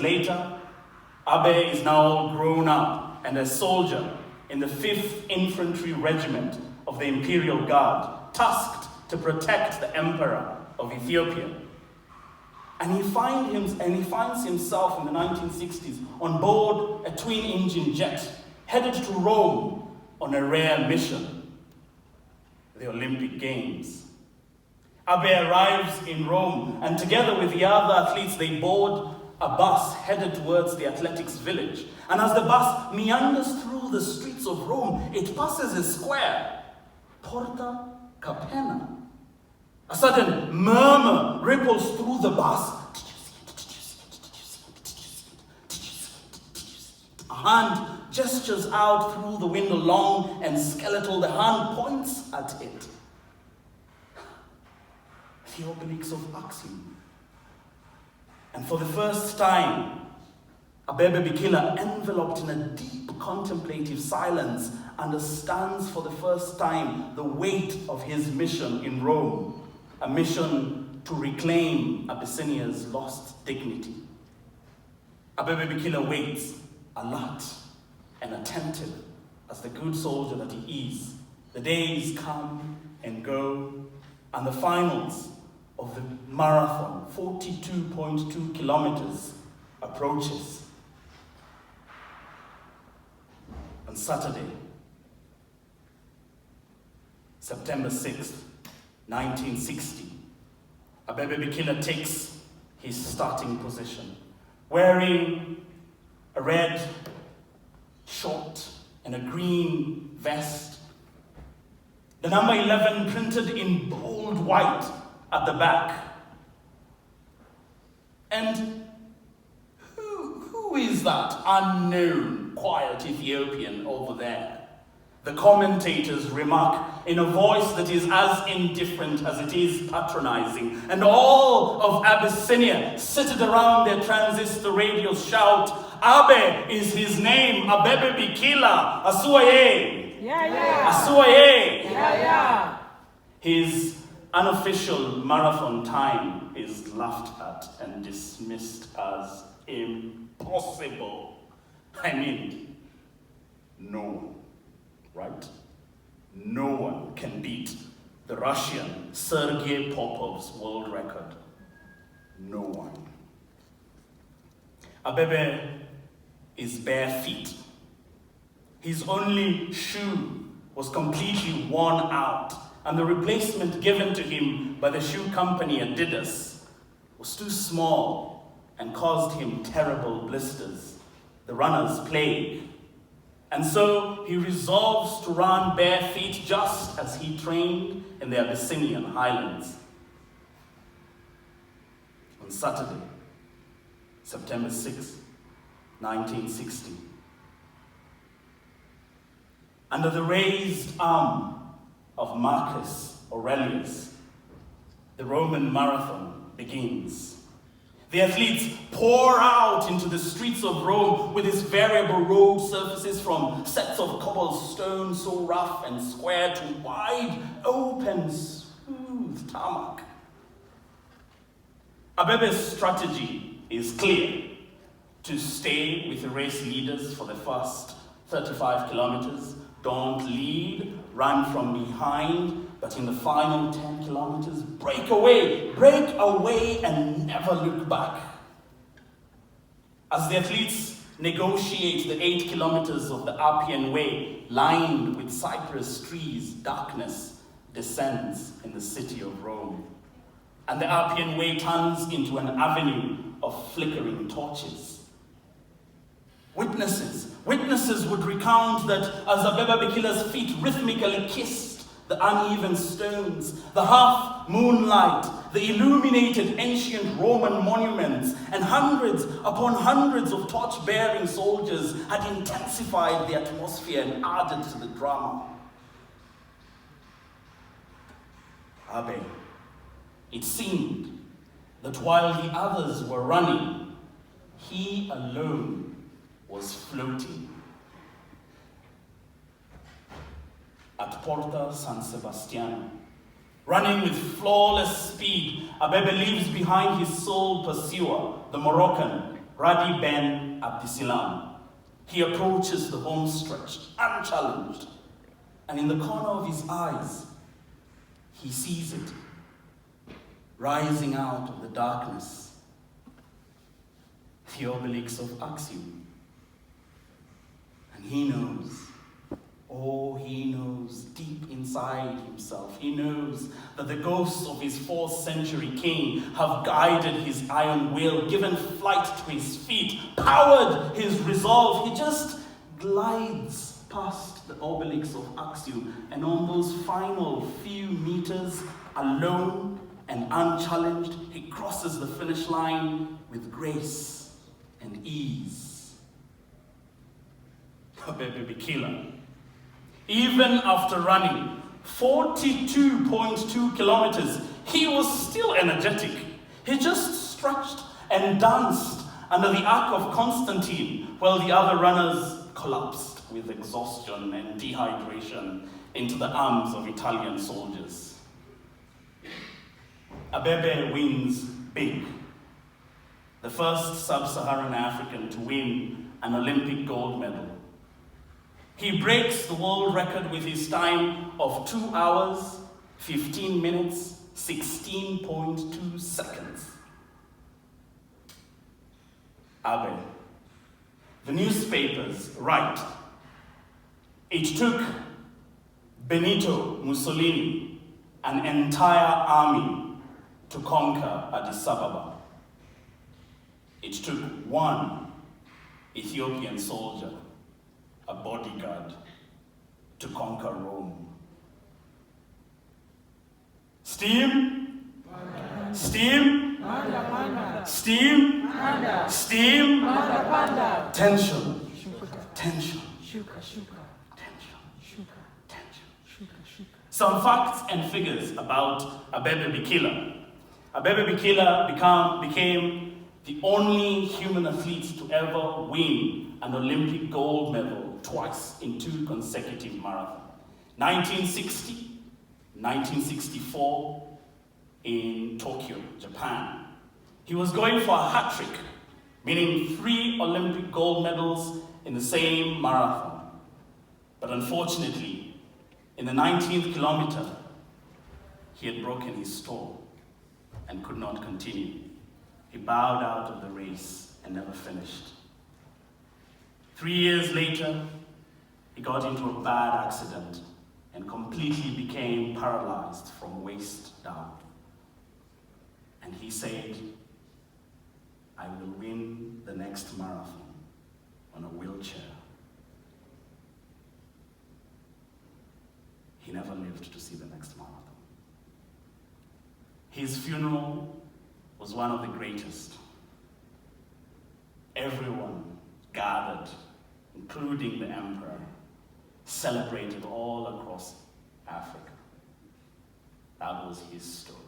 later, Abe is now grown up and a soldier in the 5th Infantry Regiment of the Imperial Guard, tasked to protect the Emperor of Ethiopia. And he finds himself in the 1960s on board a twin-engine jet, headed to Rome on a rare mission, the Olympic Games. Abe arrives in Rome, and together with the other athletes, they board a bus headed towards the athletics village. And as the bus meanders through the streets of Rome, it passes a square, Porta Capena. A sudden murmur ripples through the bus. A hand gestures out through the window, long and skeletal. The hand points at it. The obliques of Axiom. And for the first time, Abebe Bikila, enveloped in a deep contemplative silence, understands for the first time the weight of his mission in Rome, a mission to reclaim Abyssinia's lost dignity. Abebe Bikila waits, alert and attentive as the good soldier that he is. The days come and go, and the finals of the marathon, 42.2 kilometers, approaches. On Saturday, September 6th, 1960, Abebe Bikila takes his starting position, wearing a red short and a green vest. The number 11 printed in bold white at the back. And who is that unknown, quiet Ethiopian over there? The commentators remark in a voice that is as indifferent as it is patronizing. And all of Abyssinia, seated around their transistor radios, shout, Abe is his name, Abebe Bikila, Asuaye. Yeah. Asuaye. Yeah. His unofficial marathon time is laughed at and dismissed as impossible. I mean, no one, right? No one can beat the Russian Sergei Popov's world record. No one. Abebe is bare feet. His only shoe was completely worn out, and the replacement given to him by the shoe company Adidas was too small and caused him terrible blisters, the runner's plague. And so he resolves to run bare feet just as he trained in the Abyssinian highlands. On Saturday, September 6, 1960, under the raised arm of Marcus Aurelius, the Roman marathon begins. The athletes pour out into the streets of Rome with its variable road surfaces, from sets of cobblestone so rough and square to wide open smooth tarmac. Abebe's strategy is clear: to stay with the race leaders for the first 35 kilometers, don't lead, run from behind, but in the final 10 kilometers, break away and never look back. As the athletes negotiate the 8 kilometers of the Appian Way, lined with cypress trees, darkness descends in the city of Rome. And the Appian Way turns into an avenue of flickering torches. Witnesses would recount that as Abebe Bikila's feet rhythmically kissed the uneven stones, the half moonlight, the illuminated ancient Roman monuments, and hundreds upon hundreds of torch-bearing soldiers had intensified the atmosphere and added to the drama. Abe, it seemed that while the others were running, he alone was floating. At Porta San Sebastiano, running with flawless speed, Abebe leaves behind his sole pursuer, the Moroccan, Radi Ben Abdisilam. He approaches the home stretch, unchallenged, and in the corner of his eyes, he sees it, rising out of the darkness, the obelisk of Axiom. And he knows, oh, he knows deep inside himself, he knows that the ghosts of his 4th century king have guided his iron will, given flight to his feet, powered his resolve. He just glides past the obelisk of Axiom, and on those final few meters, alone and unchallenged, he crosses the finish line with grace and ease. Abebe Bikila, even after running 42.2 kilometers, he was still energetic. He just stretched and danced under the Ark of Constantine, while the other runners collapsed with exhaustion and dehydration into the arms of Italian soldiers. Abebe wins big. The first sub-Saharan African to win an Olympic gold medal. He breaks the world record with his time of 2 hours, 15 minutes, 16.2 seconds. Abe. The newspapers write, it took Benito Mussolini an entire army to conquer Addis Ababa. It took one Ethiopian soldier, a bodyguard, to conquer Rome. Steam? Steam? Steam? Steam? Tension. Tension. Some facts and figures about Abebe Bikila. Abebe Bikila became the only human athlete to ever win an Olympic gold medal twice in 2 consecutive marathons. 1960, 1964 in Tokyo, Japan. He was going for a hat trick, meaning 3 Olympic gold medals in the same marathon. But unfortunately, in the 19th kilometer, he had broken his toe and could not continue. He bowed out of the race and never finished. 3 years later, he got into a bad accident and completely became paralyzed from waist down. And he said, I will win the next marathon on a wheelchair. He never lived to see the next marathon. His funeral was one of the greatest. Everyone gathered, including the emperor, celebrated all across Africa. That was his story.